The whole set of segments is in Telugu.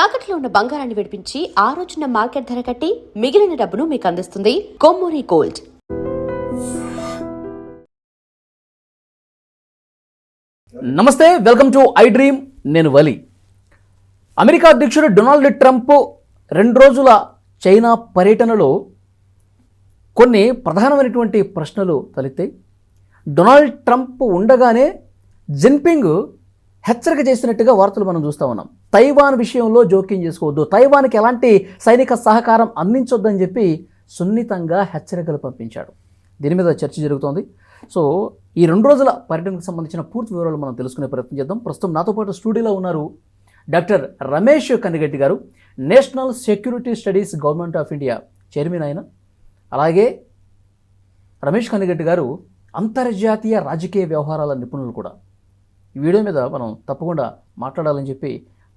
తాకట్లో ఉన్న బంగారాన్ని విడిపించి ఆ రోజున మార్కెట్ ధర కట్టి మిగిలిన డబ్బును మీకు అందిస్తుంది కొమ్మూరి గోల్డ్. నమస్తే, వెల్కమ్ టు ఐ డ్రీమ్. నేను వలి. అమెరికా అధ్యక్షుడు డొనాల్డ్ ట్రంప్ 2 రోజుల చైనా పర్యటనలో కొన్ని ప్రధానమైనటువంటి ప్రశ్నలు తలెత్తాయి. డొనాల్డ్ ట్రంప్ ఉండగానే జిన్పింగ్ హెచ్చరిక చేసినట్టుగా వార్తలు మనం చూస్తూ ఉన్నాం. తైవాన్ విషయంలో జోక్యం చేసుకోవద్దు, తైవాన్కి ఎలాంటి సైనిక సహకారం అందించొద్దని చెప్పి సున్నితంగా హెచ్చరికలు పంపించాడు. దీని మీద చర్చ జరుగుతోంది. సో ఈ 2 రోజుల పర్యటనకు సంబంధించిన పూర్తి వివరాలు మనం తెలుసుకునే ప్రయత్నం చేద్దాం. ప్రస్తుతం నాతో పాటు స్టూడియోలో ఉన్నారు డాక్టర్ రమేష్ కనిగట్టి గారు, national security studies government of India chairman ఆయన. అలాగే రమేష్ కనిగట్టి గారు అంతర్జాతీయ రాజకీయ వ్యవహారాల నిపుణులు కూడా. ఈ వీడియో మీద మనం తప్పకుండా మాట్లాడాలని చెప్పి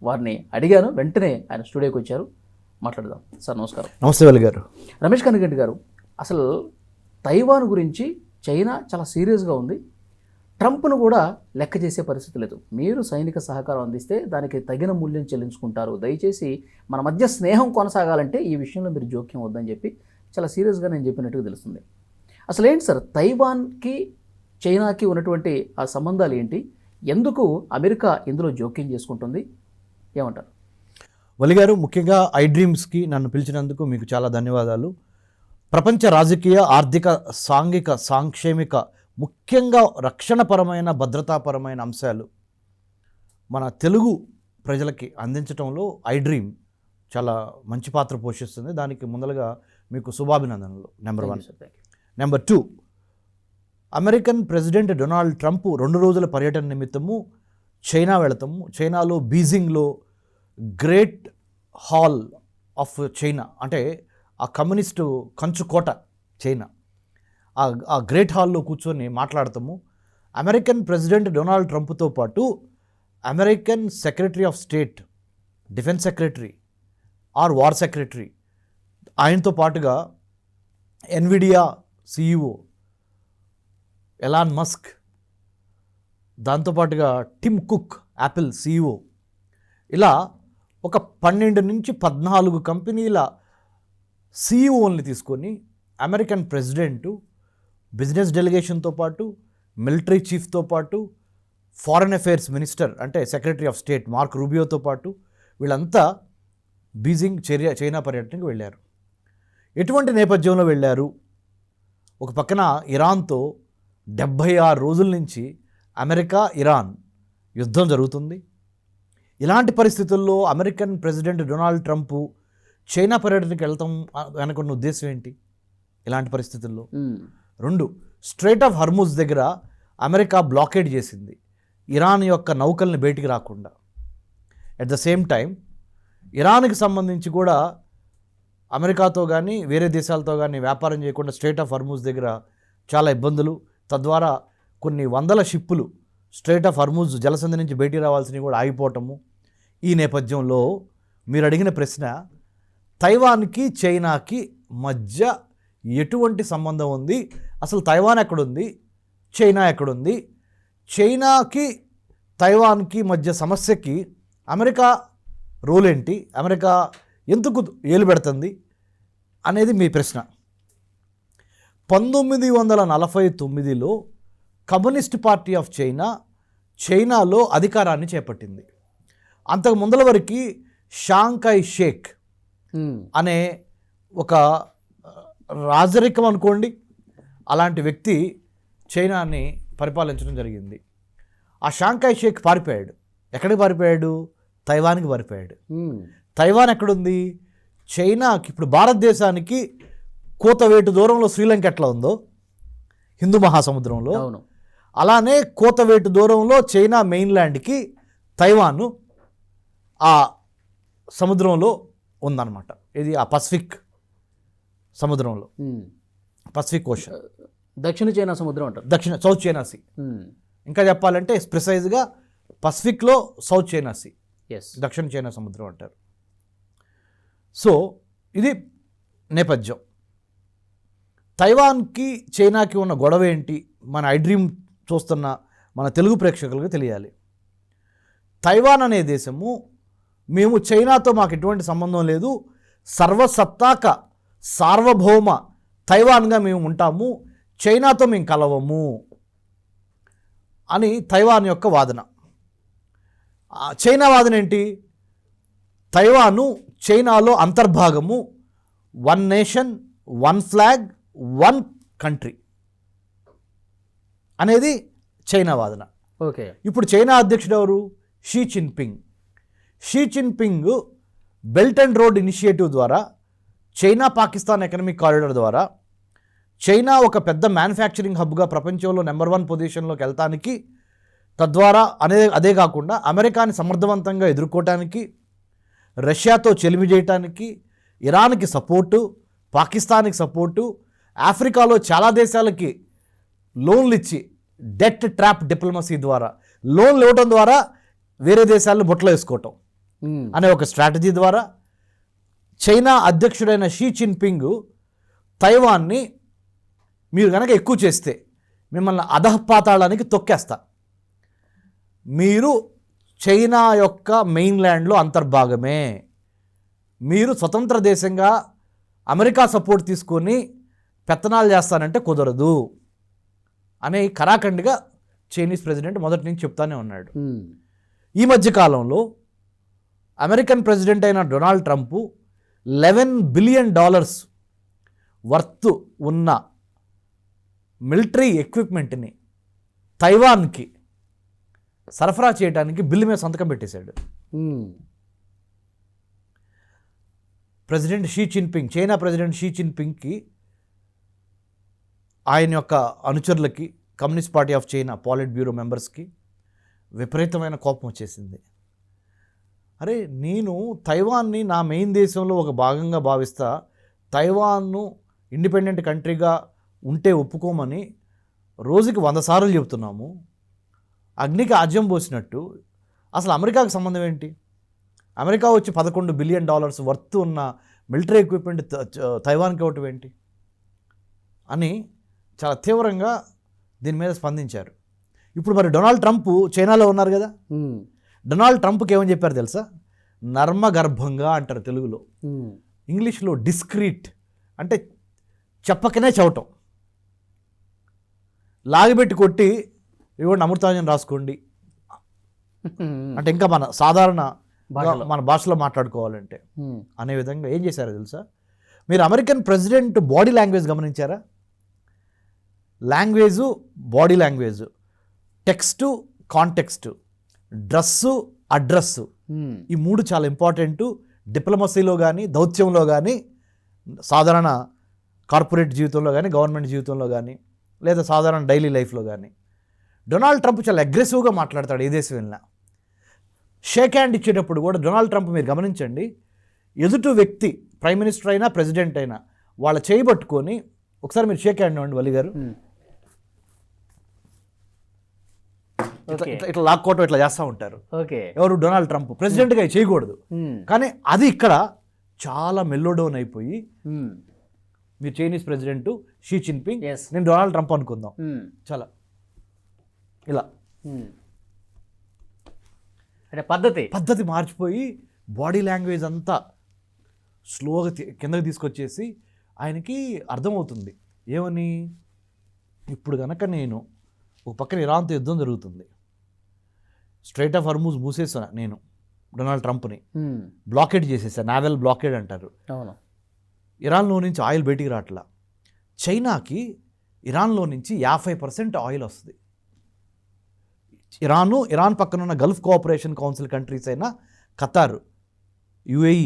వారిని అడిగాను. వెంటనే ఆయన స్టూడియోకి వచ్చారు. మాట్లాడదాం. సార్ నమస్కారం. నమస్తే వలి గారు. రమేష్ కనిగట్టి గారు, అసలు తైవాన్ గురించి చైనా చాలా సీరియస్గా ఉంది. ట్రంప్ను కూడా లెక్క చేసే పరిస్థితి లేదు. మీరు సైనిక సహకారం అందిస్తే దానికి తగిన మూల్యం చెల్లించుకుంటారు, దయచేసి మన మధ్య స్నేహం కొనసాగాలంటే ఈ విషయంలో మీరు జోక్యం వద్దని చెప్పి చాలా సీరియస్గా నేను చెప్పినట్టుగా తెలుస్తుంది. అసలు ఏంటి సార్, తైవాన్కి చైనాకి ఉన్నటువంటి ఆ సంబంధాలు ఏంటి? ఎందుకు అమెరికా ఇందులో జోక్యం చేసుకుంటుంది? ఏమంటారు? వలి గారు, ముఖ్యంగా ఐ డ్రీమ్స్కి నన్ను పిలిచినందుకు మీకు చాలా ధన్యవాదాలు. ప్రపంచ రాజకీయ, ఆర్థిక, సాంఘిక, సాంక్షేమిక, ముఖ్యంగా రక్షణపరమైన, భద్రతాపరమైన అంశాలు మన తెలుగు ప్రజలకి అందించడంలో ఐ డ్రీమ్ చాలా మంచి పాత్ర పోషిస్తుంది. దానికి ముందలుగా మీకు శుభాభినందనలు. Number 1. Number 2, American president Donald Trump 2 రోజుల పర్యటన నిమిత్తము చైనా వెళతాము. చైనాలో బీజింగ్లో గ్రేట్ హాల్ ఆఫ్ చైనా, అంటే ఆ కమ్యూనిస్టు కంచుకోట చైనా, ఆ గ్రేట్ హాల్లో కూర్చొని మాట్లాడతాము. అమెరికన్ ప్రెసిడెంట్ డొనాల్డ్ ట్రంప్తో పాటు American secretary of state, defence secretary R war secretary, ఆయనతో పాటుగా ఎన్విడియా సిఇఓ ఎలాన్ మస్క్, దాంతోపాటుగా టిమ్ కుక్ యాపిల్ సిఇఓ, ఇలా ఒక 12 నుంచి 14 కంపెనీల సిఇఓల్ని తీసుకొని అమెరికన్ ప్రెసిడెంటు బిజినెస్ డెలిగేషన్తో పాటు, మిలిటరీ చీఫ్తో పాటు, ఫారెన్ అఫైర్స్ మినిస్టర్ అంటే సెక్రటరీ ఆఫ్ స్టేట్ మార్క్ రూబియోతో పాటు వీళ్ళంతా బీజింగ్ చైనా పర్యటనకు వెళ్ళారు. ఎటువంటి నేపథ్యంలో వెళ్ళారు? ఒక పక్కన ఇరాన్తో 76 రోజుల నుంచి అమెరికా, ఇరాన్ యుద్ధం జరుగుతుంది. ఇలాంటి పరిస్థితుల్లో American president Donald Trump China పర్యటనకి వెళ్తాం అనుకున్న ఉద్దేశం ఏంటి ఇలాంటి పరిస్థితుల్లో? 2, స్ట్రైట్ ఆఫ్ హర్ముజ్ దగ్గర అమెరికా బ్లాకేడ్ చేసింది ఇరాన్ యొక్క నౌకల్ని బయటికి రాకుండా. అట్ ద సేమ్ టైం ఇరాన్కి సంబంధించి కూడా అమెరికాతో కానీ వేరే దేశాలతో కానీ వ్యాపారం చేయకుండా స్ట్రైట్ ఆఫ్ హర్ముజ్ దగ్గర చాలా ఇబ్బందులు, తద్వారా కొన్ని వందల షిప్పులు స్ట్రైట్ ఆఫ్ హర్ముజ్ జలసంధి నుంచి బయటికి రావాల్సినవి కూడా ఆగిపోవటము. ఈ నేపథ్యంలో మీరు అడిగిన ప్రశ్న, తైవాన్కి చైనాకి మధ్య ఎటువంటి సంబంధం ఉంది? అసలు తైవాన్ ఎక్కడుంది, చైనా ఎక్కడుంది? చైనాకి తైవాన్కి మధ్య సమస్యకి అమెరికా రోల్ ఏంటి, అమెరికా ఎందుకు ఏలు పెడుతుంది అనేది మీ ప్రశ్న. 1949లో కమ్యూనిస్ట్ పార్టీ ఆఫ్ చైనాలో అధికారాన్ని చేపట్టింది. అంతకు ముందల వరకు షాంఘై షేక్ అనే ఒక రాజరికం అనుకోండి, అలాంటి వ్యక్తి చైనాని పరిపాలించడం జరిగింది. ఆ షాంఘై షేక్ పారిపోయాడు. ఎక్కడికి పారిపోయాడు? తైవాన్కి పారిపోయాడు. తైవాన్ ఎక్కడుంది? చైనాకి, ఇప్పుడు భారతదేశానికి కోతవేటు దూరంలో శ్రీలంక ఎట్లా ఉందో హిందూ మహాసముద్రంలో, అలానే కోతవేటు దూరంలో చైనా మెయిన్ల్యాండ్కి తైవాన్ ఆ సముద్రంలో ఉందన్నమాట. ఇది ఆ పసిఫిక్ సముద్రంలో, పసిఫిక్ ఓషన్, దక్షిణ చైనా సముద్రం అంటారు, సౌత్ చైనా సీ. ఇంకా చెప్పాలంటే ప్రిసైజ్గా పసిఫిక్లో సౌత్ చైనా సీ, దక్షిణ చైనా సముద్రం అంటారు. సో ఇది నేపథ్యం. తైవాన్కి చైనాకి ఉన్న గొడవ ఏంటి మన ఐ డ్రీమ్ చూస్తున్న మన తెలుగు ప్రేక్షకులకు తెలియాలి. తైవాన్ అనే దేశము మేము చైనాతో మాకు ఎటువంటి సంబంధం లేదు, సర్వసత్తాక సార్వభౌమ తైవాన్గా మేము ఉంటాము, చైనాతో మేము కలవము అని తైవాన్ యొక్క వాదన. చైనా వాదన ఏంటి? తైవాను చైనాలో అంతర్భాగము, one nation one flag one country అనేది చైనా వాదన. ఓకే. ఇప్పుడు చైనా అధ్యక్షుడు ఎవరు? Xi Jinping. Xi Jinping belt and road initiative ద్వారా, చైనా పాకిస్తాన్ ఎకనామిక్ కారిడార్ ద్వారా చైనా ఒక పెద్ద మ్యానుఫ్యాక్చరింగ్ హబ్గా ప్రపంచంలో నెంబర్ 1 పొజిషన్లోకి వెళ్తానికి, తద్వారా అదే కాకుండా అమెరికాని సమర్థవంతంగా ఎదుర్కోవటానికి, రష్యాతో చెలిమి చేయటానికి, ఇరాన్కి సపోర్టు, పాకిస్తాన్కి సపోర్టు, ఆఫ్రికాలో చాలా దేశాలకి లోన్లు ఇచ్చి డెట్ ట్రాప్ డిప్లొమసీ ద్వారా లోన్లు ఇవ్వటం ద్వారా వేరే దేశాలను బొట్టలో వేసుకోవటం అనే ఒక స్ట్రాటజీ ద్వారా చైనా అధ్యక్షుడైన షీ జిన్పింగ్ తైవాన్ని మీరు కనుక ఎక్కువ చేస్తే మిమ్మల్ని అధఃపాతాళానికి తొక్కేస్తా, మీరు చైనా యొక్క మెయిన్ల్యాండ్లో అంతర్భాగమే, మీరు స్వతంత్ర దేశంగా అమెరికా సపోర్ట్ తీసుకొని పెత్తనాలు చేస్తానంటే కుదరదు అనే కరాఖండిగా చైనీస్ ప్రెసిడెంట్ మొదటి నుంచి చెప్తానే ఉన్నాడు. ఈ మధ్య కాలంలో అమెరికన్ ప్రెసిడెంట్ అయిన డొనాల్డ్ ట్రంప్ $11 బిలియన్ వర్త్ ఉన్న మిలిటరీ ఎక్విప్మెంట్ని తైవాన్కి సరఫరా చేయడానికి బిల్లు మీద సంతకం పెట్టేశాడు. President Xi Jinping, China president Xi జిన్పింగ్కి ఆయన యొక్క అనుచరులకి, communist party of China politburo మెంబర్స్కి విపరీతమైన కోపం వచ్చేసింది. అరే, నేను తైవాన్ని నా మెయిన్ దేశంలో ఒక భాగంగా భావిస్తా, తైవాన్ను ఇండిపెండెంట్ కంట్రీగా ఉంటే ఒప్పుకోమని రోజుకి 100 సార్లు చెబుతున్నాము, అగ్నికి ఆజ్యం పోసినట్టు అసలు అమెరికాకు సంబంధం ఏంటి? అమెరికా వచ్చి $11 బిలియన్ వర్త్ ఉన్న మిలిటరీ ఎక్విప్మెంట్ తైవాన్కి ఇవ్వటం ఏంటి అని చాలా తీవ్రంగా దీని మీద స్పందించారు. ఇప్పుడు మరి డొనాల్డ్ ట్రంప్ చైనాలో ఉన్నారు కదా, డొనాల్డ్ ట్రంప్కి ఏమని చెప్పారు తెలుసా? నర్మగర్భంగా అంటారు తెలుగులో, ఇంగ్లీష్లో డిస్క్రీట్ అంటే చెప్పకనే చవటం, లాగిపెట్టి కొట్టి ఇవ్వండి అమృతాంజన్ రాసుకోండి అంటే, ఇంకా మన సాధారణ మన భాషలో మాట్లాడుకోవాలంటే అనే విధంగా ఏం చేశారో తెలుసా? మీరు అమెరికన్ ప్రెసిడెంట్ బాడీ లాంగ్వేజ్ గమనించారా? Language, body language, text, context, dress, address, ఈ 3 చాలా ఇంపార్టెంటు. డిప్లొమసీలో కానీ, దౌత్యంలో కానీ, సాధారణ కార్పొరేట్ జీవితంలో కానీ, గవర్నమెంట్ జీవితంలో కానీ, లేదా సాధారణ డైలీ లైఫ్లో కానీ. డొనాల్డ్ ట్రంప్ చాలా అగ్రెసివ్గా మాట్లాడతాడు ఏ దేశం వెళ్ళినా. షేక్ హ్యాండ్ ఇచ్చేటప్పుడు కూడా డొనాల్డ్ ట్రంప్ మీరు గమనించండి, ఎదుటి వ్యక్తి ప్రైమ్ మినిస్టర్ అయినా ప్రెసిడెంట్ అయినా వాళ్ళ చేయబట్టుకొని ఒకసారి మీరు షేక్ హ్యాండ్ ఇవ్వండి వలి గారు, ఇట్లా లాక్కోవటం ఇట్లా చేస్తూ ఉంటారు. ఎవరు? Donald Trump. ప్రెసిడెంట్గా చేయకూడదు, కానీ అది ఇక్కడ చాలా మెల్లో డౌన్ అయిపోయి, మీరు చైనీస్ ప్రెసిడెంట్ షీ జిన్పింగ్, నేను డొనాల్డ్ ట్రంప్ అనుకుందాం, చాలా ఇలా అంటే పద్ధతి మార్చిపోయి బాడీ లాంగ్వేజ్ అంతా స్లోగా కిందకి తీసుకొచ్చేసి ఆయనకి అర్థమవుతుంది ఏమని, ఇప్పుడు కనుక నేను ఒక పక్కన ఇరాన్తో యుద్ధం జరుగుతుంది, స్ట్రైట్ ఆఫ్ హర్మూజ్ మూసేసా, నేను డొనాల్డ్ ట్రంప్ని బ్లాకేడ్ చేసేసా, నావెల్ బ్లాకేడ్ అంటారు. అవును. ఇరాన్లో నుంచి ఆయిల్ బయటికి రావట్లా. చైనాకి ఇరాన్లో నుంచి 50% ఆయిల్ వస్తుంది. ఇరాన్ పక్కన ఉన్న గల్ఫ్ కోఆపరేషన్ కౌన్సిల్ కంట్రీస్ అయిన Qatar, UAE,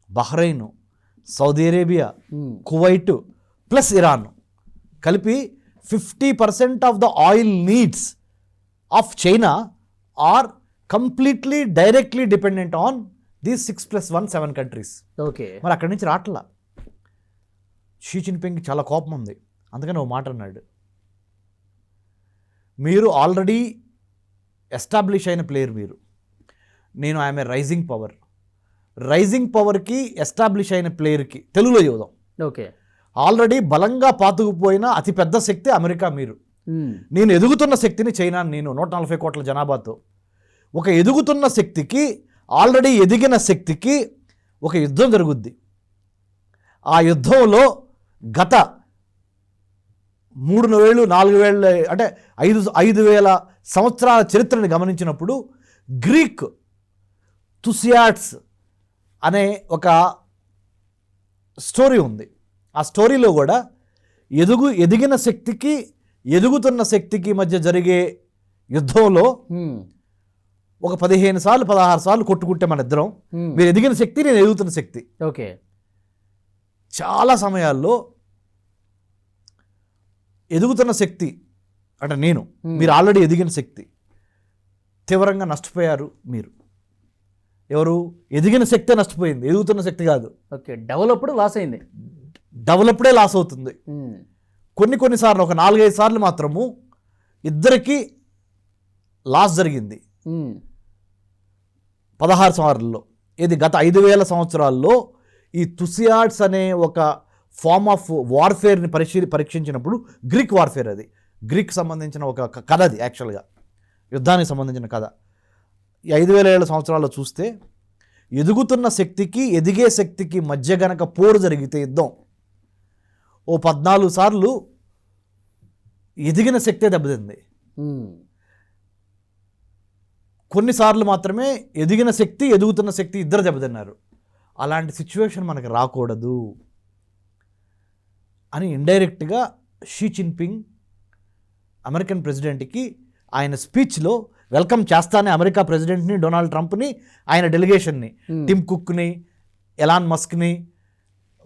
Bahrain, Saudi Arabia, Kuwait plus Iran కలిపి 50% of the oil needs of China are completely directly dependent on these 6+1 7 countries. Okay. మరి అక్కడి నుంచి రావట్లా. షీ జిన్పింగ్కి చాలా కోపం ఉంది, అందుకని ఓ మాట అన్నాడు, మీరు ఆల్రెడీ ఎస్టాబ్లిష్ అయిన ప్లేయర్ మీరు, నేను ఐఎమ్ ఏ రైజింగ్ పవర్కి ఎస్టాబ్లిష్ అయిన ప్లేయర్కి తెలుగులో చూద్దాం. ఓకే. ఆల్రెడీ బలంగా పాతుకుపోయిన అతిపెద్ద శక్తి అమెరికా మీరు, నేను ఎదుగుతున్న శక్తిని చైనా, నేను 140 కోట్ల జనాభాతో ఒక ఎదుగుతున్న శక్తికి ఆల్రెడీ ఎదిగిన శక్తికి ఒక యుద్ధం జరుగుద్ది. ఆ యుద్ధంలో గత 3,000-4,000 అంటే 5,000 సంవత్సరాల చరిత్రని గమనించినప్పుడు గ్రీక్ తుసియాడ్స్ అనే ఒక స్టోరీ ఉంది. ఆ స్టోరీలో కూడా ఎదిగిన శక్తికి ఎదుగుతున్న శక్తికి మధ్య జరిగే యుద్ధంలో ఒక 15 సార్లు 16 సార్లు కొట్టుకుంటే మన ఇద్దరం, మీరు ఎదిగిన శక్తి, నేను ఎదుగుతున్న శక్తి. ఓకే. చాలా సమయాల్లో ఎదుగుతున్న శక్తి అంటే నేను, మీరు ఆల్రెడీ ఎదిగిన శక్తి, తీవ్రంగా నష్టపోయారు మీరు. ఎవరు? ఎదిగిన శక్తే నష్టపోయింది, ఎదుగుతున్న శక్తి కాదు. ఓకే. డెవలప్డ్ లాస్ అయింది. డెవలప్డే లాస్ అవుతుంది. కొన్నిసార్లు ఒక 4-5 సార్లు మాత్రము ఇద్దరికి లాస్ జరిగింది 16 సంవత్సరాల్లో. ఇది గత 5,000 సంవత్సరాల్లో ఈ తుసియాడ్స్ అనే ఒక ఫార్మ్ ఆఫ్ వార్ఫేర్ని పరీక్షించినప్పుడు, గ్రీక్ వార్ఫేర్, అది గ్రీక్ సంబంధించిన ఒక కథ, అది యాక్చువల్గా యుద్ధానికి సంబంధించిన కథ. ఈ 5,000 సంవత్సరాల్లో చూస్తే ఎదుగుతున్న శక్తికి ఎదిగే శక్తికి మధ్య గనక పోరు జరిగితే యుద్ధం, ఓ 14 సార్లు ఎదిగిన శక్తే దెబ్బతింది. కొన్నిసార్లు మాత్రమే ఎదిగిన శక్తి ఎదుగుతున్న శక్తి ఇద్దరు దెబ్బతిన్నారు. అలాంటి సిచ్యువేషన్ మనకు రాకూడదు అని ఇండైరెక్ట్గా షీ జిన్పింగ్ అమెరికన్ ప్రెసిడెంట్కి ఆయన స్పీచ్లో వెల్కమ్ చేస్తానే అమెరికా ప్రెసిడెంట్ని, డొనాల్డ్ ట్రంప్ని, ఆయన డెలిగేషన్ని, టిమ్ కుక్ని, ఎలాన్ మస్క్ని,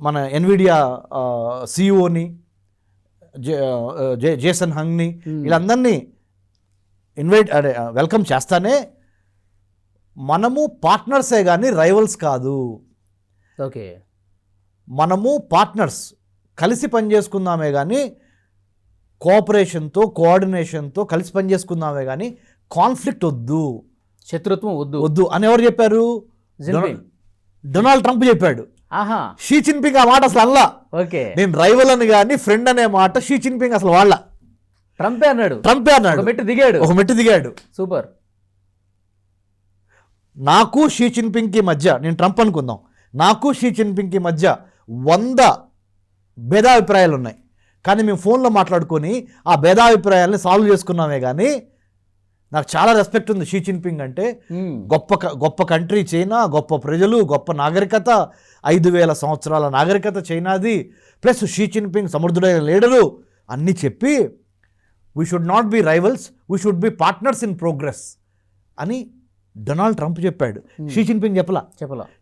మన ఎన్విడియా సిఇఓని, జేసన్ హంగ్ని, వీళ్ళందరినీ వెల్కమ్ చేస్తానే మనము పార్ట్నర్సే కానీ రైవల్స్ కాదు. ఓకే. మనము పార్ట్నర్స్, కలిసి పనిచేసుకుందామే కానీ, కోఆపరేషన్తో కోఆర్డినేషన్తో కలిసి పనిచేసుకుందామే కానీ కాన్ఫ్లిక్ట్ వద్దు, శత్రుత్వం వద్దు అని ఎవరు చెప్పారు? డొనాల్డ్ ట్రంప్ చెప్పాడు. షీ జిన్పింగ్ ఆ మాట అసలు అల్లా. ఓకే. నేను రైవల్ అని కానీ ఫ్రెండ్ అనే మాట షీ జిన్పింగ్ అసలు వాళ్ళ. ట్రంపే అన్నాడు. ఒక మెట్టు దిగాడు. సూపర్. నాకు షీ జిన్పింగ్కి మధ్య, నేను ట్రంప్ అనుకుందాం, నాకు షీ జిన్పింగ్కి మధ్య 100 భేదాభిప్రాయాలు ఉన్నాయి, కానీ మేము ఫోన్లో మాట్లాడుకొని ఆ భేదాభిప్రాయాలని సాల్వ్ చేసుకున్నామే. కానీ నాకు చాలా రెస్పెక్ట్ ఉంది షీ జిన్పింగ్ అంటే. గొప్ప కంట్రీ చైనా, గొప్ప ప్రజలు, గొప్ప నాగరికత, 5,000 సంవత్సరాల నాగరికత చైనాది, ప్లస్ షీ జిన్పింగ్ సమర్థుడైన లీడరు అన్నీ చెప్పి we should not be rivals, we should be partners in progress అని డొనాల్డ్ ట్రంప్ చెప్పాడు. షీ జిన్పింగ్ చెప్పలా.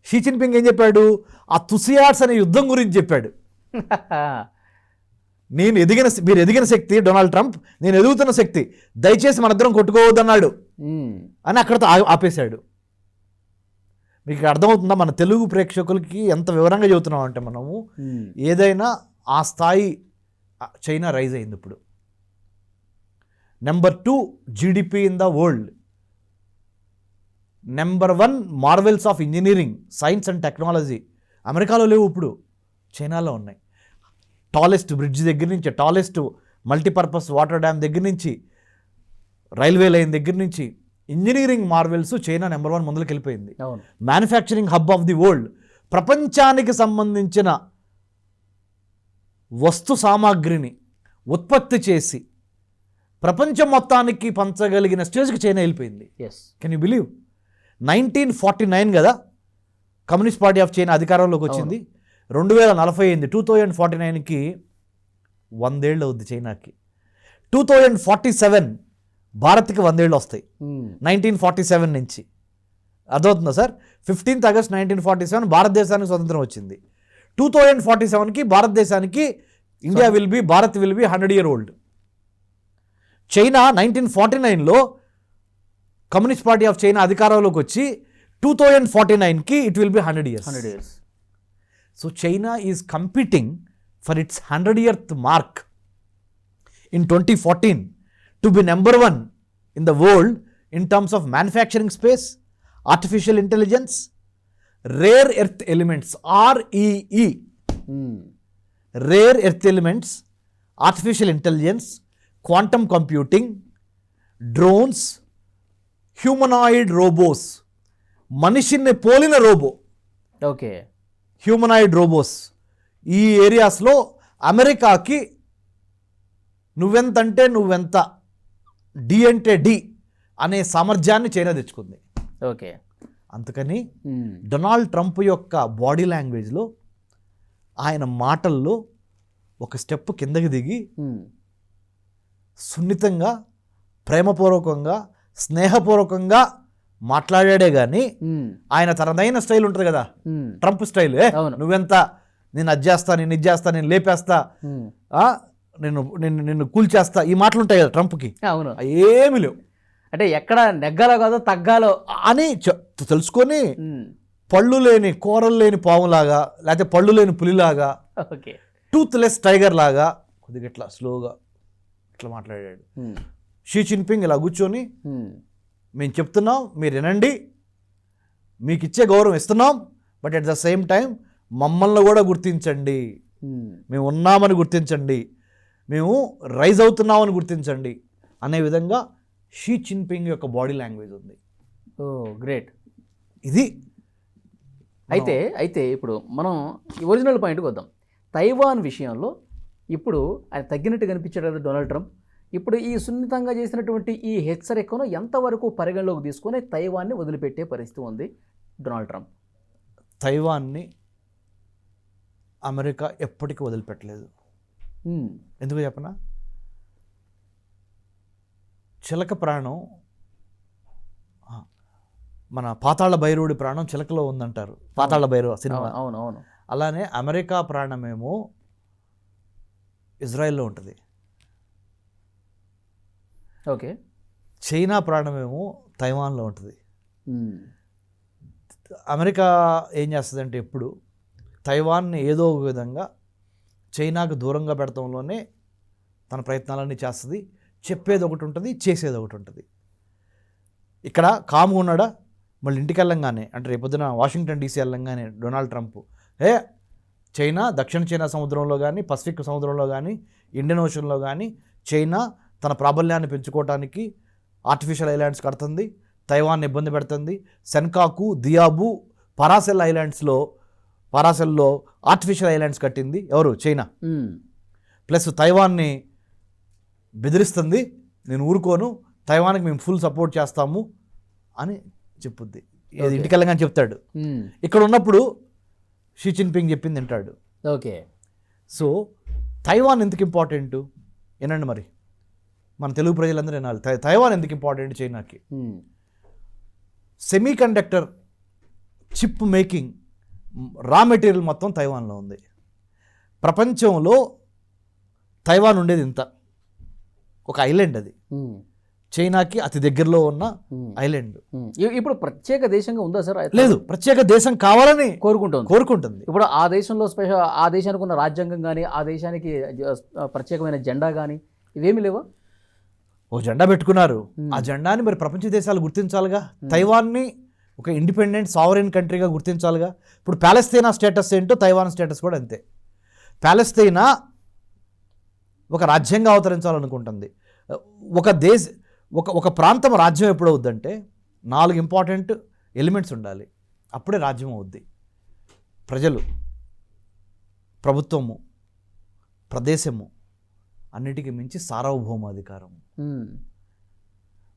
షీ జిన్పింగ్ ఏం చెప్పాడు? ఆ తుసియాడ్స్ అనే యుద్ధం గురించి చెప్పాడు. మీరు ఎదిగిన శక్తి డొనాల్డ్ ట్రంప్, నేను ఎదుగుతున్న శక్తి, దయచేసి మనిద్దరం కొట్టుకోవద్దన్నాడు అని అక్కడతో ఆపేశాడు. మీకు అర్థమవుతుందా మన తెలుగు ప్రేక్షకులకి ఎంత వివరంగా చెబుతున్నాం అంటే, మనము ఏదైనా ఆ స్థాయి చైనా రైజ్ అయింది. ఇప్పుడు number 2 GDP in the world, number 1 Marvel's of engineering, science and technology అమెరికాలో లేవు, ఇప్పుడు చైనాలో ఉన్నాయి. టాలెస్ట్ బ్రిడ్జ్ దగ్గర నుంచి, టాలెస్ట్ మల్టీపర్పస్ వాటర్ డ్యామ్ దగ్గర నుంచి, రైల్వే లైన్ దగ్గర నుంచి, ఇంజనీరింగ్ మార్వెల్స్ చైనా నెంబర్ 1 ముందుకు వెళ్ళిపోయింది. Manufacturing hub of the world, ప్రపంచానికి సంబంధించిన వస్తు సామాగ్రిని ఉత్పత్తి చేసి ప్రపంచం మొత్తానికి పంచగలిగిన స్టేజ్కి చైనా వెళ్ళిపోయింది. Can you believe? 1949 కదా కమ్యూనిస్ట్ పార్టీ ఆఫ్ చైనా అధికారంలోకి వచ్చింది. 2040 అయింది. 2049కి 100 ఏళ్ళు అవుద్ది చైనాకి. 2047 భారత్కి 100 ఏళ్ళు వస్తాయి 1947 నుంచి. అర్థమవుతుందా సార్? 15th ఆగస్ట్ 1947 భారతదేశానికి స్వతంత్రం వచ్చింది. 2047కి భారతదేశానికి Bharat will be 100 year old. China 1949లో కమ్యూనిస్ట్ పార్టీ ఆఫ్ చైనా అధికారంలోకి వచ్చి 2049కి it will be 100 years. So China is competing for its 100th mark in 2014 to be number 1 in the world in terms of manufacturing space, artificial intelligence, rare earth elements, REE, rare earth elements, artificial intelligence, quantum computing, drones, humanoid robots, మనిషిని పోలిన రోబో, ఓకే, హ్యూమనాయిడ్ రోబోస్ ఈ ఏరియాస్లో అమెరికాకి నువ్వెంతంటే నువ్వెంత, డి అంటే డి అనే సామర్థ్యాన్ని చైనా తెచ్చుకుంది. ఓకే. అందుకని డొనాల్డ్ ట్రంప్ యొక్క బాడీ లాంగ్వేజ్లో, ఆయన మాటల్లో ఒక స్టెప్ కిందకి దిగి సున్నితంగా, ప్రేమపూర్వకంగా, స్నేహపూర్వకంగా మాట్లాడాడే కానీ ఆయన తనదైన స్టైల్ ఉంటుంది కదా, ట్రంప్ స్టైల్, నువ్వెంత, నేను అది చేస్తా, నేను ఇది చేస్తా, నేను లేపేస్తా, నిన్ను కూల్చేస్తా, ఈ మాటలు ఉంటాయి కదా ట్రంప్కి. అవును, ఏమి లేవు. అంటే ఎక్కడ నెగ్గాలో కాదో తగ్గాలో అని తెలుసుకొని పళ్ళు లేని, కూరలు లేని పాములాగా, లేకపోతే పళ్ళు లేని పులిలాగా, ఓకే, టూత్లెస్ టైగర్ లాగా కొద్దిగా ఇట్లా స్లోగా ఇట్లా మాట్లాడాడు. షీ జిన్పింగ్ ఇలా కూర్చొని, మేము చెప్తున్నాం, మీరు వినండి, మీకు ఇచ్చే గౌరవం ఇస్తున్నాం, but at the same time మమ్మల్ని కూడా గుర్తించండి, మేము ఉన్నామని గుర్తించండి, మేము రైజ్ అవుతున్నామని గుర్తించండి అనే విధంగా షీ జిన్పింగ్ యొక్క బాడీ లాంగ్వేజ్ ఉంది. ఓ గ్రేట్. ఇది అయితే ఇప్పుడు మనం ఒరిజినల్ పాయింట్కి వద్దాం. తైవాన్ విషయంలో ఇప్పుడు ఆయన తగ్గినట్టు కనిపించాడు కదా డొనాల్డ్ ట్రంప్. ఇప్పుడు ఈ సున్నితంగా చేసినటువంటి ఈ హెచ్చరికను ఎంతవరకు పరిగణలోకి తీసుకొని తైవాన్ని వదిలిపెట్టే పరిస్థితి ఉంది డొనాల్డ్ ట్రంప్? తైవాన్ని అమెరికా ఎప్పటికీ వదిలిపెట్టలేదు. ఎందుకు చెప్పనా? చిలక ప్రాణం, మన పాతాళ భైరవుడి ప్రాణం చిలకలో ఉందంటారు, పాతాళ భైరవ సినిమా. అవునవును. అలానే అమెరికా ప్రాణమేమో ఇజ్రాయెల్లో ఉంటుంది, ఓకే, చైనా ప్రాణమేమో తైవాన్లో ఉంటుంది. అమెరికా ఏం చేస్తుందంటే ఎప్పుడు తైవాన్ని ఏదో ఒక విధంగా చైనాకు దూరంగా పెడతంలోనే తన ప్రయత్నాలన్నీ చేస్తుంది. చెప్పేది ఒకటి ఉంటుంది, చేసేది ఒకటి ఉంటుంది. ఇక్కడ కామ్గా ఉన్నాడా, మళ్ళీ ఇంటికి వెళ్ళంగానే, అంటే రేపొద్దున వాషింగ్టన్ డీసీ వెళ్ళంగానే డొనాల్డ్ ట్రంప్ చైనా దక్షిణ చైనా సముద్రంలో కానీ, పసిఫిక్ సముద్రంలో కానీ, ఇండియన్ ఓషన్లో కానీ చైనా తన ప్రాబల్యాన్ని పెంచుకోవడానికి ఆర్టిఫిషియల్ ఐలాండ్స్ కడుతుంది, తైవాన్ ఇబ్బంది పెడుతుంది. సెన్కాకు, దియాబు, పారాసెల్లో ఆర్టిఫిషియల్ ఐలాండ్స్ కట్టింది ఎవరు? చైనా. ప్లస్ తైవాన్ని బెదిరిస్తుంది, నేను ఊరుకోను, తైవాన్కి మేము ఫుల్ సపోర్ట్ చేస్తాము అని చెప్పుద్ది. ఇంటికి వెళ్ళగానే చెప్తాడు. ఇక్కడ ఉన్నప్పుడు షీ జిన్పింగ్ చెప్పింది వింటాడు. ఓకే. సో తైవాన్ ఎందుకు ఇంపార్టెంట్ వినండి, మరి మన తెలుగు ప్రజలందరూ వినాలి. తైవాన్ ఎందుకు ఇంపార్టెంట్ చైనాకి? Semi conductor chip making raw material మొత్తం తైవాన్లో ఉంది. ప్రపంచంలో తైవాన్ ఉండేది ఇంత, ఒక ఐలాండ్, అది చైనాకి అతి దగ్గరలో ఉన్న ఐలాండ్. ఇప్పుడు ప్రత్యేక దేశంగా ఉందా సార్? లేదు, ప్రత్యేక దేశం కావాలని కోరుకుంటుంది. ఇప్పుడు ఆ దేశంలో ఆ దేశానికి ఉన్న రాజ్యాంగం కానీ, ఆ దేశానికి ప్రత్యేకమైన జెండా కానీ ఇవేమి లేవా? ఓ జెండా పెట్టుకున్నారు, ఆ జెండాని మరి ప్రపంచ దేశాలు గుర్తించాలిగా. తైవాన్ని ఒక ఇండిపెండెంట్ సావరెన్ కంట్రీగా గుర్తించాలిగా. ఇప్పుడు ప్యాలెస్తీనా స్టేటస్ ఏంటో తైవాన్ స్టేటస్ కూడా అంతే. ప్యాలెస్తీనా ఒక రాజ్యంగా అవతరించాలనుకుంటుంది. ఒక ప్రాంతం రాజ్యం ఎప్పుడవుద్దంటే 4 ఇంపార్టెంట్ ఎలిమెంట్స్ ఉండాలి, అప్పుడే రాజ్యం అవుద్ది. ప్రజలు, ప్రభుత్వము, ప్రదేశము, అన్నిటికీ మించి సార్వభౌమాధికారం.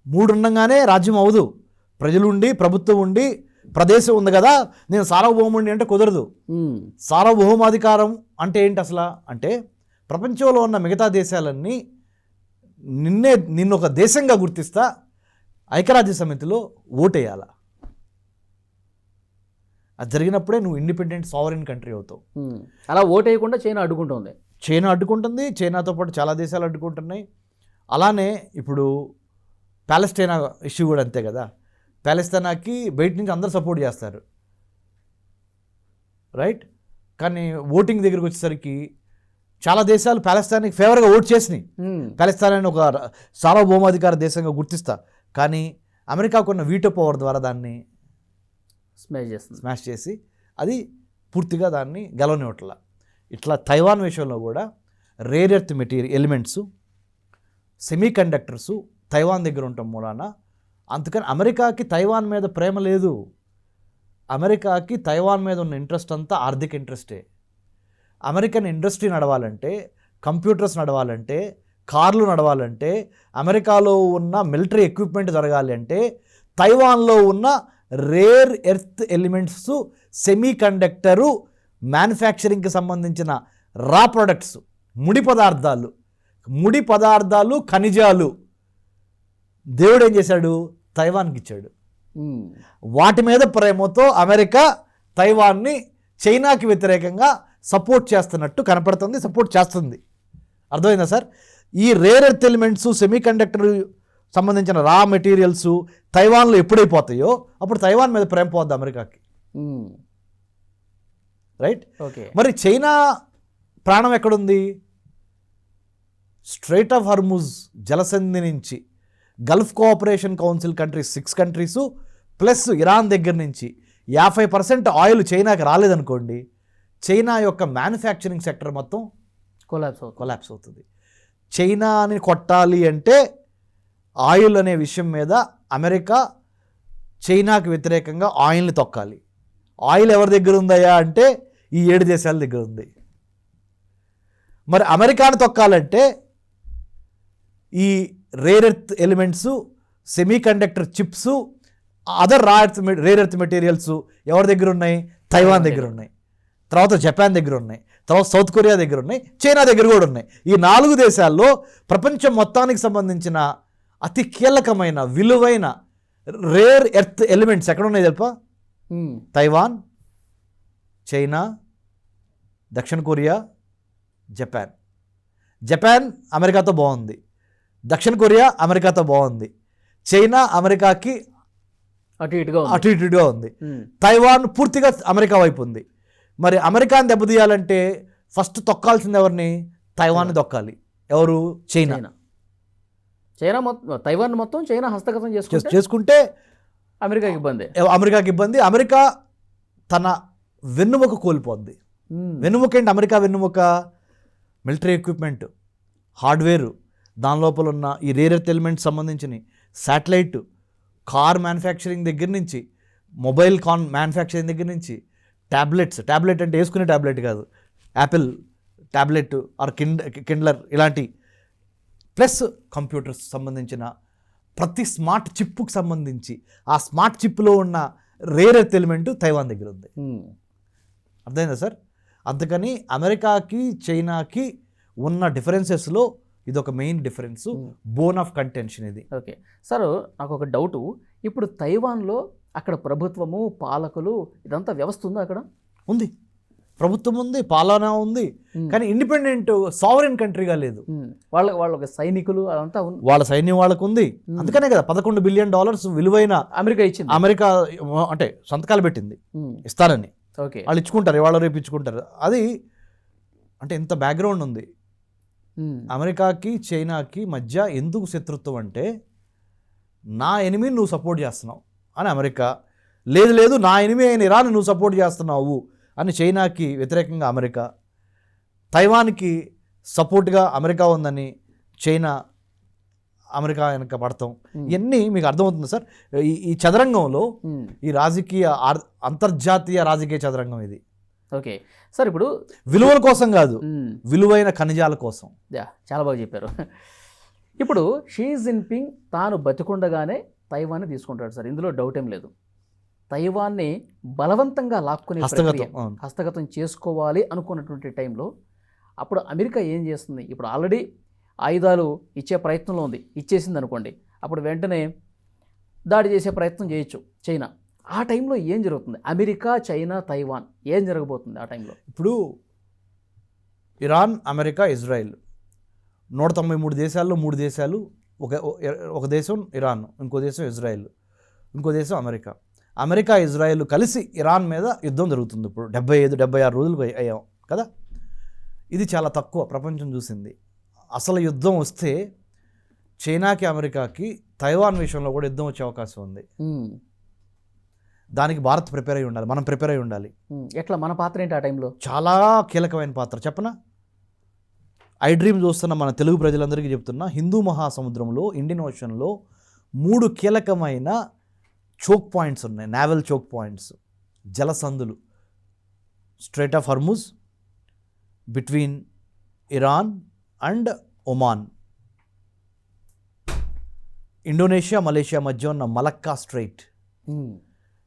3 ఉండగానే రాజ్యం అవదు. ప్రజలు ఉండి, ప్రభుత్వం ఉండి, ప్రదేశం ఉంది కదా, నేను సార్వభౌముడిని అంటే కుదరదు. సార్వభౌమాధికారం అంటే ఏంటి అసలు? అంటే ప్రపంచంలో ఉన్న మిగతా దేశాలన్నీ నిన్ను ఒక దేశంగా గుర్తిస్తా, ఐక్యరాజ్య సమితిలో ఓటేయాల. అది జరిగినప్పుడే నువ్వు ఇండిపెండెంట్ సావరెన్ కంట్రీ అవుతావు. అలా ఓటేయకుండా చైనా అడ్డుకుంటుంది. చైనాతో పాటు చాలా దేశాలు అడ్డుకుంటున్నాయి. అలానే ఇప్పుడు ప్యాలెస్టైనా ఇష్యూ కూడా అంతే కదా. ప్యాలెస్తీనాకి బయట నుంచి అందరూ సపోర్ట్ చేస్తారు, రైట్? కానీ ఓటింగ్ దగ్గరికి వచ్చేసరికి చాలా దేశాలు ప్యాలెస్తీనాకి ఫేవర్గా ఓట్ చేసినాయి. ప్యాలెస్తీనాని ఒక సార్వభౌమాధికార దేశంగా గుర్తిస్తా, కానీ అమెరికాకున్న వీటో పవర్ ద్వారా దాన్ని స్మాష్ చేసి అది పూర్తిగా దాన్ని గెలవనివ్వట్ల. ఇట్లా తైవాన్ విషయంలో కూడా rare earth elements, semi conductors Taiwan దగ్గర ఉండటం మూలాన, అందుకని అమెరికాకి తైవాన్ మీద ప్రేమ లేదు. అమెరికాకి తైవాన్ మీద ఉన్న ఇంట్రెస్ట్ అంతా ఆర్థిక ఇంట్రెస్టే. అమెరికన్ ఇండస్ట్రీ నడవాలంటే, కంప్యూటర్స్ నడవాలంటే, కార్లు నడవాలంటే, అమెరికాలో ఉన్న మిలిటరీ ఎక్విప్మెంట్ జరగాలి అంటే తైవాన్లో ఉన్న rare earth elements, semiconductor, మ్యానుఫ్యాక్చరింగ్కి సంబంధించిన రా ప్రొడక్ట్స్, ముడి పదార్థాలు, ఖనిజాలు దేవుడు ఏం చేశాడు? తైవాన్కి ఇచ్చాడు. వాటి మీద ప్రేమతో అమెరికా తైవాన్ని చైనాకి వ్యతిరేకంగా సపోర్ట్ చేస్తున్నట్టు కనపడుతుంది, సపోర్ట్ చేస్తుంది. అర్థమైందా సార్? ఈ rare earth elements, semi conductor సంబంధించిన రా మెటీరియల్స్ తైవాన్లో ఎప్పుడైపోతాయో అప్పుడు తైవాన్ మీద ప్రేమ పోద్ది అమెరికాకి. రైట్? ఓకే. మరి చైనా ప్రాణం ఎక్కడుంది? స్ట్రైట్ ఆఫ్ హర్ముజ్ జలసంధి నుంచి Gulf cooperation council countries 6 countries plus Iran దగ్గర నుంచి 50% ఆయిల్ చైనాకి రాలేదనుకోండి, చైనా యొక్క మ్యానుఫ్యాక్చరింగ్ సెక్టర్ మొత్తం కొలాప్స్ అవుతుంది. చైనాని కొట్టాలి అంటే ఆయిల్ అనే విషయం మీద అమెరికా చైనాకి వ్యతిరేకంగా ఆయిల్ని తొక్కాలి. ఆయిల్ ఎవరి దగ్గర ఉందయ్యా అంటే ఈ 7 దేశాల దగ్గర ఉంది. మరి అమెరికాను తొక్కాలంటే ఈ rare earth elements, semi conductor chips, other rare earth materials ఎవరి దగ్గర ఉన్నాయి? తైవాన్ దగ్గర ఉన్నాయి, తర్వాత జపాన్ దగ్గర ఉన్నాయి, తర్వాత సౌత్ కొరియా దగ్గర ఉన్నాయి, చైనా దగ్గర కూడా ఉన్నాయి. ఈ 4 దేశాల్లో ప్రపంచం మొత్తానికి సంబంధించిన అతి కీలకమైన విలువైన రేర్ ఎర్త్ ఎలిమెంట్స్ ఎక్కడ ఉన్నాయి తెలుపా? తైవాన్, చైనా, దక్షిణ కొరియా, జపాన్ అమెరికాతో బాగుంది, దక్షిణ కొరియా అమెరికాతో బాగుంది, చైనా అమెరికాకి అటు ఇటుగా ఉంది, తైవాన్ పూర్తిగా అమెరికా వైపు ఉంది. మరి అమెరికాని దెబ్బతీయాలంటే ఫస్ట్ తొక్కాల్సింది ఎవరిని? తైవాన్ని తొక్కాలి. ఎవరు? చైనా మొత్తం తైవాన్ మొత్తం చైనా హస్తగతం చేసుకుంటే అమెరికాకి ఇబ్బంది. అమెరికా తన వెన్నుముక కోల్పోద్ది. వెన్నుముక ఏంటి? అమెరికా వెన్నుముక మిలిటరీ ఎక్విప్మెంట్, హార్డ్వేరు, దాని లోపల ఉన్న ఈ రేర్ ఎర్త్ ఎలిమెంట్స్ సంబంధించిన శాటిలైట్, కార్ మ్యానుఫ్యాక్చరింగ్ దగ్గర నుంచి, మొబైల్ మ్యానుఫ్యాక్చరింగ్ దగ్గర నుంచి, ట్యాబ్లెట్ అంటే వేసుకునే ట్యాబ్లెట్ కాదు, యాపిల్ ట్యాబ్లెట్ ఆర్ కిండ్లర్ ఇలాంటి, ప్లస్ కంప్యూటర్స్ సంబంధించిన ప్రతి స్మార్ట్ చిప్కి సంబంధించి ఆ స్మార్ట్ చిప్లో ఉన్న రేర్ ఎర్త్ ఎలిమెంట్ తైవాన్ దగ్గర ఉంది. అర్థమైందా సార్? అందుకని అమెరికాకి చైనాకి ఉన్న డిఫరెన్సెస్లో ఇది ఒక main difference, bone of contention ఇది. ఓకే సార్, నాకు ఒక డౌటు. ఇప్పుడు తైవాన్లో అక్కడ ప్రభుత్వము, పాలకులు, ఇదంతా వ్యవస్థ ఉందా? అక్కడ ఉంది, ప్రభుత్వం ఉంది, పాలన ఉంది, కానీ ఇండిపెండెంట్ సావరెన్ కంట్రీగా లేదు. వాళ్ళ సైనికులు అదంతా వాళ్ళ సైన్యం వాళ్ళకు ఉంది. అందుకనే కదా $11 బిలియన్ విలువైన అమెరికా ఇచ్చింది. అమెరికా అంటే సంతకాలు పెట్టింది ఇస్తారని. ఓకే, వాళ్ళు ఇచ్చుకుంటారు, ఇవాళ రేపు ఇచ్చుకుంటారు. అది అంటే ఇంత బ్యాక్గ్రౌండ్ ఉంది. అమెరికాకి చైనాకి మధ్య ఎందుకు శత్రుత్వం అంటే, నా ఎనిమిని నువ్వు సపోర్ట్ చేస్తున్నావు అని అమెరికా, లేదు నా ఎనిమి అయిన ఇరాన్ నువ్వు సపోర్ట్ చేస్తున్నావు అని చైనాకి వ్యతిరేకంగా అమెరికా, తైవాన్కి సపోర్ట్గా అమెరికా ఉందని చైనా అమెరికా వెనక పడతాం. ఇవన్నీ మీకు అర్థమవుతుంది సార్. ఈ చదరంగంలో ఈ రాజకీయ అంతర్జాతీయ రాజకీయ చదరంగం ఇది. ఓకే సార్, ఇప్పుడు విలువల కోసం కాదు, విలువైన ఖనిజాల కోసం. చాలా బాగా చెప్పారు. ఇప్పుడు షీ జిన్పింగ్ తాను బతికుండగానే తైవాన్ని తీసుకుంటాడు సార్, ఇందులో డౌట్ ఏం లేదు. తైవాన్ని బలవంతంగా లాక్కునే హస్తగతం చేసుకోవాలి అనుకున్నటువంటి టైంలో అప్పుడు అమెరికా ఏం చేస్తుంది? ఇప్పుడు ఆల్రెడీ ఆయుధాలు ఇచ్చే ప్రయత్నంలో ఉంది, ఇచ్చేసింది అనుకోండి, అప్పుడు వెంటనే దాడి చేసే ప్రయత్నం చేయొచ్చు చైనా. ఆ టైంలో ఏం జరుగుతుంది? అమెరికా, చైనా, తైవాన్ ఏం జరగబోతుంది ఆ టైంలో? ఇప్పుడు ఇరాన్, అమెరికా, ఇజ్రాయిల్ 193 దేశాల్లో 3 దేశాలు, ఒక దేశం ఇరాన్, ఇంకో దేశం ఇజ్రాయిల్, ఇంకో దేశం అమెరికా, ఇజ్రాయిల్ కలిసి ఇరాన్ మీద యుద్ధం జరుగుతుంది. ఇప్పుడు 75-76 రోజులు అయ్యాం కదా. ఇది చాలా తక్కువ ప్రపంచం చూసింది. అసలు యుద్ధం వస్తే చైనాకి, అమెరికాకి తైవాన్ విషయంలో కూడా యుద్ధం వచ్చే అవకాశం ఉంది. దానికి భారత్ ప్రిపేర్ అయి ఉండాలి, మనం ప్రిపేర్ అయి ఉండాలి. ఎట్లా? మన పాత్ర ఏంటి ఆ టైంలో? చాలా కీలకమైన పాత్ర. చెప్పనా? ఐ డ్రీమ్ చూస్తున్న మన తెలుగు ప్రజలందరికీ చెప్తున్నా, హిందూ మహాసముద్రంలో, ఇండియన్ ఓషన్లో 3 కీలకమైన చోక్ పాయింట్స్ ఉన్నాయి, నావల్ చోక్ పాయింట్స్. జలసందులు, strait of Hormuz between Iran and Oman, Indonesia Malaysia మధ్య ఉన్న Malacca strait,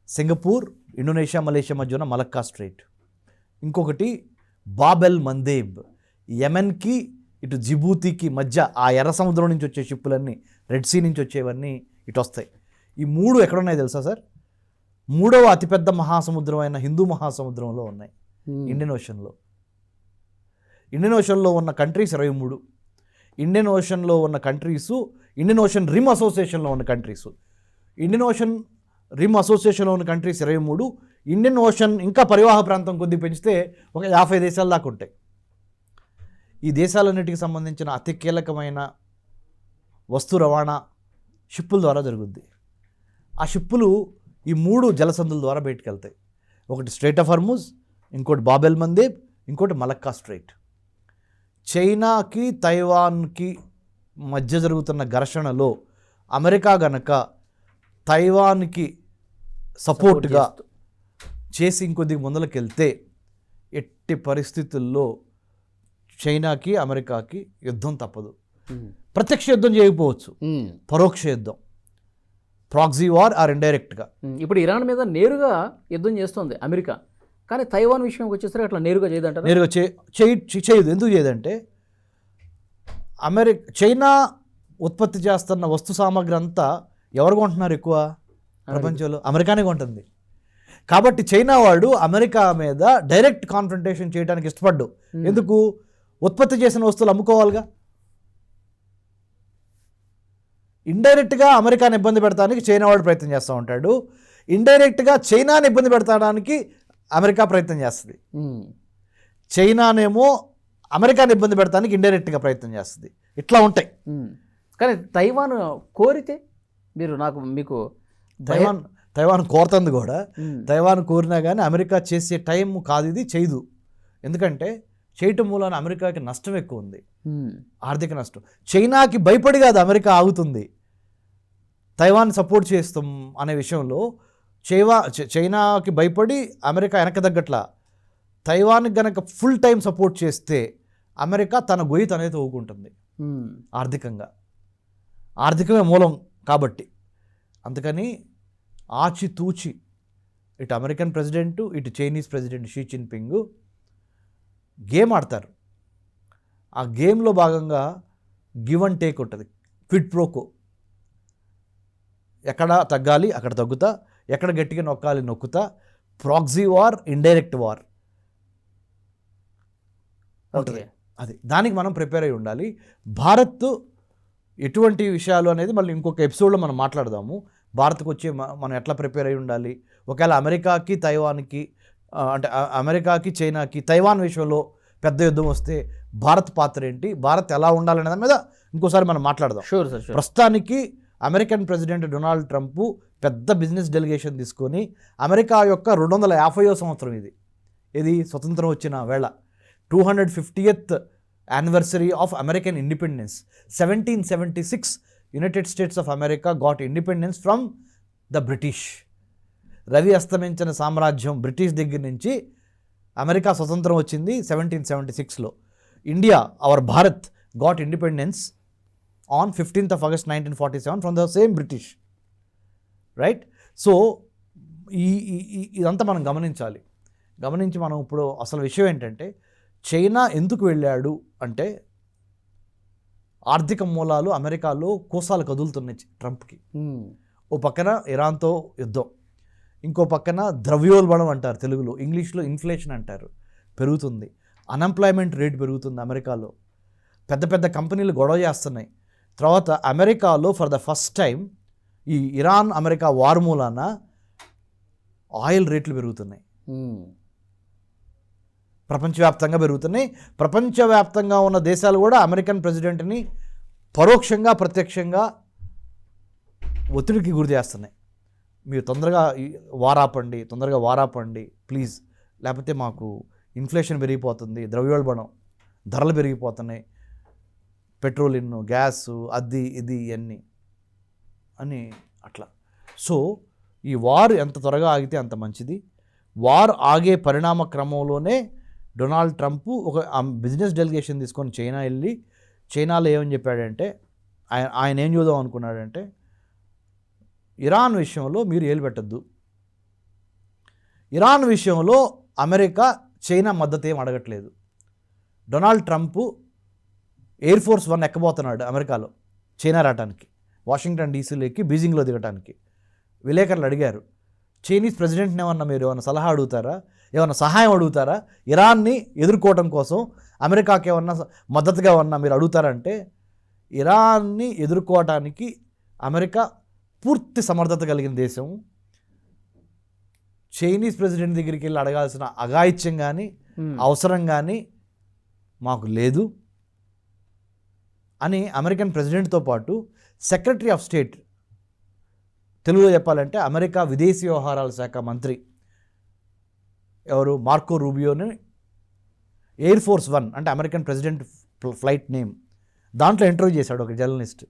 Singapore Indonesia Malaysia మధ్య ఉన్న మలక్కా స్ట్రైట్, ఇంకొకటి బాబెల్ మందేబ్, యెమెన్కి ఇటు జిబూతికి మధ్య ఆ ఎర్ర సముద్రం నుంచి వచ్చే షిప్పులన్నీ, రెడ్ సీ నుంచి వచ్చేవన్నీ ఇటు వస్తాయి. ఈ 3 ఎక్కడున్నాయి తెలుసా సార్? 3వ అతిపెద్ద మహాసముద్రం అయిన హిందూ మహాసముద్రంలో ఉన్నాయి, ఇండియన్ ఓషన్లో. ఇండియన్ ఓషన్లో ఉన్న కంట్రీస్ 23, ఇండియన్ ఓషన్లో ఉన్న కంట్రీసు, ఇండియన్ ఓషన్ రిమ్ అసోసియేషన్లో ఉన్న కంట్రీసు, ఇండియన్ ఓషన్ రిమ్ అసోసియేషన్లో ఉన్న కంట్రీస్ 23, ఇండియన్ ఓషన్ ఇంకా పరివాహ ప్రాంతం కొద్ది పెంచితే ఒక 50 దేశాల దాకా ఉంటాయి. ఈ దేశాలన్నిటికి సంబంధించిన అతి కీలకమైన వస్తు రవాణా షిప్పుల ద్వారా జరుగుద్ది. ఆ షిప్పులు ఈ 3 జలసందుల ద్వారా బయటకు వెళ్తాయి. ఒకటి స్ట్రైట్ ఆఫ్ హర్ముజ్, ఇంకోటి బాబెల్ మందేబ్, ఇంకోటి మలక్కా స్ట్రైట్. చైనాకి తైవాన్కి మధ్య జరుగుతున్న ఘర్షణలో అమెరికా గనక తైవాన్కి సపోర్ట్గా చేసి ఇంకొద్దిగా ముందలకెళ్తే ఎట్టి పరిస్థితుల్లో చైనాకి అమెరికాకి యుద్ధం తప్పదు. ప్రత్యక్ష యుద్ధం చేయకపోవచ్చు, పరోక్ష యుద్ధం, ప్రాక్సీ వార్ ఆర్ ఇండైరెక్ట్గా. ఇప్పుడు ఇరాన్ మీద నేరుగా యుద్ధం చేస్తుంది అమెరికా, కానీ తైవాన్ విషయం వచ్చేసరికి అట్లా నేరుగా చేయదంటారు. నేరుగా చేయదు. ఎందుకు చేయదంటే చైనా ఉత్పత్తి చేస్తున్న వస్తు సామాగ్రి అంతా ఎవరు కొంటున్నారు ఎక్కువ ప్రపంచంలో? అమెరికానే కొంటుంది. కాబట్టి చైనా వాడు అమెరికా మీద డైరెక్ట్ కాన్ఫ్రంటేషన్ చేయడానికి ఇష్టపడ్డు. ఎందుకు? ఉత్పత్తి చేసిన వస్తువులు అమ్ముకోవాలిగా. ఇండైరెక్ట్గా అమెరికాని ఇబ్బంది పెడతానికి చైనా వాడు ప్రయత్నం చేస్తూ ఉంటాడు, ఇండైరెక్ట్గా చైనాని ఇబ్బంది పెడతాడానికి అమెరికా ప్రయత్నం చేస్తుంది. చైనానేమో అమెరికాని ఇబ్బంది పెడతానికి ఇండైరెక్ట్గా ప్రయత్నం చేస్తుంది. ఇట్లా ఉంటాయి. కానీ తైవాన్ కోరితే మీకు తైవాన్ కోరుతుంది కూడా. తైవాన్ కోరినా కానీ అమెరికా చేసే టైం కాదు ఇది, చేయదు. ఎందుకంటే చేయటం మూలాన అమెరికాకి నష్టం ఎక్కువ ఉంది, ఆర్థిక నష్టం. చైనాకి భయపడి కాదు అమెరికా ఆగుతుంది, తైవాన్ సపోర్ట్ చేస్తాం అనే విషయంలో చైనాకి భయపడి అమెరికా వెనక తగ్గట్లా. తైవాన్కి గనక ఫుల్ టైం సపోర్ట్ చేస్తే అమెరికా తన గొయ్యి తనే తవ్వుకుంటుంది ఆర్థికంగా. ఆర్థికమే మూలం కాబట్టి. అందుకని ఆచితూచి ఇటు అమెరికన్ ప్రెసిడెంటు, ఇటు Chinese president Xi Jinping game ఆడతారు. ఆ గేమ్లో భాగంగా గివ్ అండ్ టేక్ ఉంటుంది, క్విడ్ ప్రోకో. ఎక్కడ తగ్గాలి అక్కడ తగ్గుతా, ఎక్కడ గట్టిగా నొక్కాలి నొక్కుతా. ప్రాక్సీ వార్, ఇండైరెక్ట్ వార్ ఉంటుంది. అది దానికి మనం ప్రిపేర్ అయి ఉండాలి. భారత్ ఎటువంటి విషయాలు అనేది మళ్ళీ ఇంకొక ఎపిసోడ్లో మనం మాట్లాడదాము. భారత్కు వచ్చే మనం ఎట్లా ప్రిపేర్ అయి ఉండాలి, ఒకవేళ అమెరికాకి తైవాన్కి అంటే అమెరికాకి చైనాకి తైవాన్ విషయంలో పెద్ద యుద్ధం వస్తే భారత్ పాత్ర ఏంటి, భారత్ ఎలా ఉండాలనే దాని మీద ఇంకోసారి మనం మాట్లాడదాం. Sure sir. ప్రస్తుతానికి అమెరికన్ ప్రెసిడెంట్ డొనాల్డ్ ట్రంప్ పెద్ద బిజినెస్ డెలిగేషన్ తీసుకొని అమెరికా యొక్క 250వ సంవత్సరం ఇది స్వతంత్రం వచ్చిన వేళ, 250th anniversary of American independence. 1776 United States of America got independence from the British. రవి అస్తమించిన సామ్రాజ్యం బ్రిటిష్ దగ్గర నుంచి అమెరికా స్వతంత్రం వచ్చింది 1776లో. India, our Bharat, got independence on 15th of August 1947 from the same British. Right? So ఇదంతా మనం గమనించి మనం ఇప్పుడు అసలు విషయం ఏంటంటే చైనా ఎందుకు వెళ్ళాడు అంటే ఆర్థిక మూలాలు అమెరికాలో కోసాలు కదులుతున్నాయి ట్రంప్కి. ఓ పక్కన ఇరాన్తో యుద్ధం, ఇంకో పక్కన ద్రవ్యోల్బణం అంటారు తెలుగులో, ఇంగ్లీష్లో ఇన్ఫ్లేషన్ అంటారు, పెరుగుతుంది. అన్ఎంప్లాయ్మెంట్ రేట్ పెరుగుతుంది అమెరికాలో. పెద్ద పెద్ద కంపెనీలు గొడవ చేస్తున్నాయి. తర్వాత అమెరికాలో ఫర్ ద ఫస్ట్ టైం ఈ ఇరాన్ అమెరికా వార్ మూలాన ఆయిల్ రేట్లు పెరుగుతున్నాయి, ప్రపంచవ్యాప్తంగా పెరుగుతున్నాయి. ప్రపంచవ్యాప్తంగా ఉన్న దేశాలు కూడా అమెరికన్ ప్రెసిడెంట్ని పరోక్షంగా ప్రత్యక్షంగా ఒత్తిడికి గురి చేస్తున్నాయి. మీరు తొందరగా వారాపండి ప్లీజ్, లేకపోతే మాకు ఇన్ఫ్లేషన్ పెరిగిపోతుంది, ద్రవ్యోల్బణం, ధరలు పెరిగిపోతున్నాయి, పెట్రోలిన్, గ్యాసు, అది ఇది ఇవన్నీ అని అట్లా. సో ఈ వార్ ఎంత త్వరగా ఆగితే అంత మంచిది. వార్ ఆగే పరిణామ క్రమంలోనే డొనాల్డ్ ట్రంప్ ఒక బిజినెస్ డెలిగేషన్ తీసుకొని చైనా వెళ్ళి చైనాలో ఏమని చెప్పాడంటే ఆయన ఏం చూద్దాం అనుకున్నాడంటే ఇరాన్ విషయంలో మీరు ఏలు పెట్టద్దు, ఇరాన్ విషయంలో అమెరికా చైనా మద్దతు ఏం అడగట్లేదు. డొనాల్డ్ ట్రంప్ ఎయిర్ ఫోర్స్ 1 ఎక్కబోతున్నాడు అమెరికాలో చైనా రావడానికి, వాషింగ్టన్ డీసీలో ఎక్కి బీజింగ్లో దిగటానికి. విలేకరులు అడిగారు, చైనీస్ ప్రెసిడెంట్ని మీరు ఏమన్నా సలహా అడుగుతారా, ఏమన్నా సహాయం అడుగుతారా, ఇరాన్ని ఎదుర్కోవడం కోసం అమెరికాకి ఏమన్నా మద్దతుగా ఉన్నా మీరు అడుగుతారంటే, ఇరాన్ని ఎదుర్కోవటానికి అమెరికా పూర్తి సమర్థత కలిగిన దేశం. చైనీస్ ప్రెసిడెంట్ దగ్గరికి వెళ్ళి అడగాల్సిన అఘాయిత్యం కానీ అవసరం కానీ మాకు లేదు అని అమెరికన్ ప్రెసిడెంట్తో పాటు సెక్రటరీ ఆఫ్ స్టేట్, తెలుగులో చెప్పాలంటే అమెరికా విదేశీ వ్యవహారాల శాఖ మంత్రి ఎవరు మార్కో రూబియోని ఎయిర్ ఫోర్స్ 1 అంటే అమెరికన్ ప్రెసిడెంట్ ఫ్లైట్ నేమ్ దాంట్లో ఇంటర్వ్యూ చేశాడు ఒక journalist.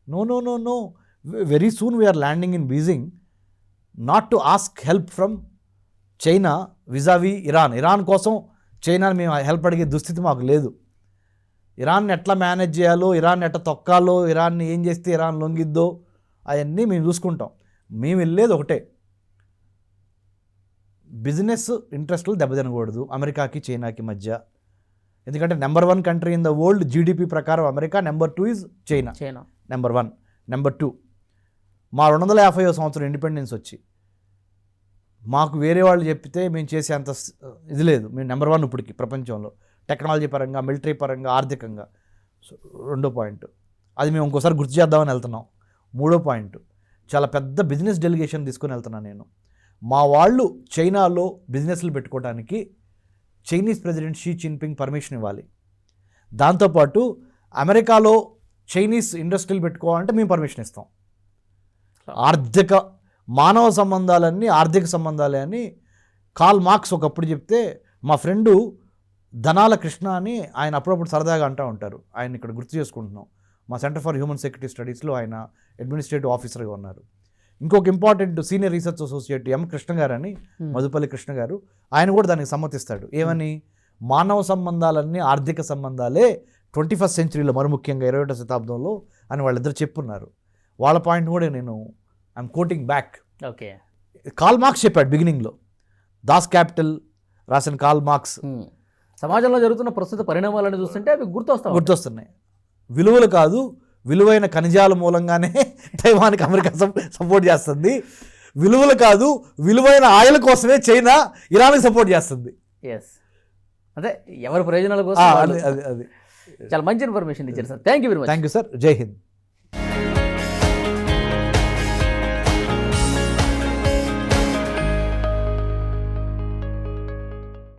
No very soon we are landing in Beijing not to ask help from China vis a vis Iran కోసం చైనాని మేము హెల్ప్ అడిగే దుస్థితి మాకు లేదు. ఇరాన్ని ఎట్లా మేనేజ్ చేయాలో, ఇరాన్ని ఎట్లా తొక్కాలో, ఇరాన్ని ఏం చేస్తే ఇరాన్ లొంగిద్దో అవన్నీ మేము చూసుకుంటాం. మేము వెళ్ళేది ఒకటే, బిజినెస్ ఇంట్రెస్ట్లు దెబ్బతినకూడదు అమెరికాకి చైనాకి మధ్య. ఎందుకంటే number 1 country in the world GDP ప్రకారం America, number 2 is China. Number 1. Number 2, మా 250వ సంవత్సరం ఇండిపెండెన్స్ వచ్చి మాకు వేరే వాళ్ళు చెప్తే మేము చేసే అంత ఇది లేదు. మేము నెంబర్ 1 ఇప్పటికి ప్రపంచంలో, టెక్నాలజీ పరంగా, మిలిటరీ పరంగా, ఆర్థికంగా. సో 2వ పాయింట్, అది మేము ఇంకోసారి గుర్తు చేద్దామని వెళ్తున్నాం. 3వ పాయింట్, చాలా పెద్ద బిజినెస్ డెలిగేషన్ తీసుకొని వెళ్తున్నాను నేను. మా వాళ్ళు చైనాలో బిజినెస్లు పెట్టుకోవడానికి Chinese president Xi Jinping permission ఇవ్వాలి. దాంతోపాటు అమెరికాలో చైనీస్ ఇండస్ట్రీలు పెట్టుకోవాలంటే మేము పర్మిషన్ ఇస్తాం. ఆర్థిక మానవ సంబంధాలన్నీ ఆర్థిక సంబంధాలే అని కార్ల్ మార్క్స్ ఒకప్పుడు చెప్తే, మా ఫ్రెండు ధనాల కృష్ణ అని ఆయన అప్పుడప్పుడు సరదాగా అంటూ ఉంటారు. ఆయన ఇక్కడ గుర్తు చేసుకుంటున్నాం. మా సెంటర్ ఫర్ హ్యూమన్ సెక్యూరిటీ స్టడీస్లో ఆయన అడ్మినిస్ట్రేటివ్ ఆఫీసర్గా ఉన్నారు. ఇంకొక ఇంపార్టెంట్ సీనియర్ రీసెర్చ్ అసోసియేట్ ఎం కృష్ణ గారు అని, మధుపల్లి కృష్ణ గారు, ఆయన కూడా దానికి సమ్మతిస్తాడు. ఏమని, మానవ సంబంధాలన్నీ ఆర్థిక సంబంధాలే 21st సెంచరీలో, మరి ముఖ్యంగా 21వ శతాబ్దంలో అని వాళ్ళిద్దరు చెప్పున్నారు. వాళ్ళ పాయింట్ కూడా నేను I'm quoting back. Okay, Karl Marx చెప్పాడు బిగినింగ్లో, దాస్ క్యాపిటల్ రాసిన కార్ల్ మార్క్స్. సమాజంలో జరుగుతున్న ప్రస్తుత పరిణామాలను చూస్తుంటే అవి గుర్తొస్తున్నాయి. విలువలు కాదు, విలువైన ఖనిజాల మూలంగానే తైవాన్కి అమెరికా సపోర్ట్ చేస్తుంది. విలువలు కాదు, విలువైన ఆయిల్ కోసమే చైనా ఇరాన్కి సపోర్ట్ చేస్తుంది. అదే ఎవరి ప్రయోజనాల కోసం. అది చాలా మంచి ఇన్ఫర్మేషన్ ఇచ్చారు sir. Thank you very much. Thank you sir. జై హింద్.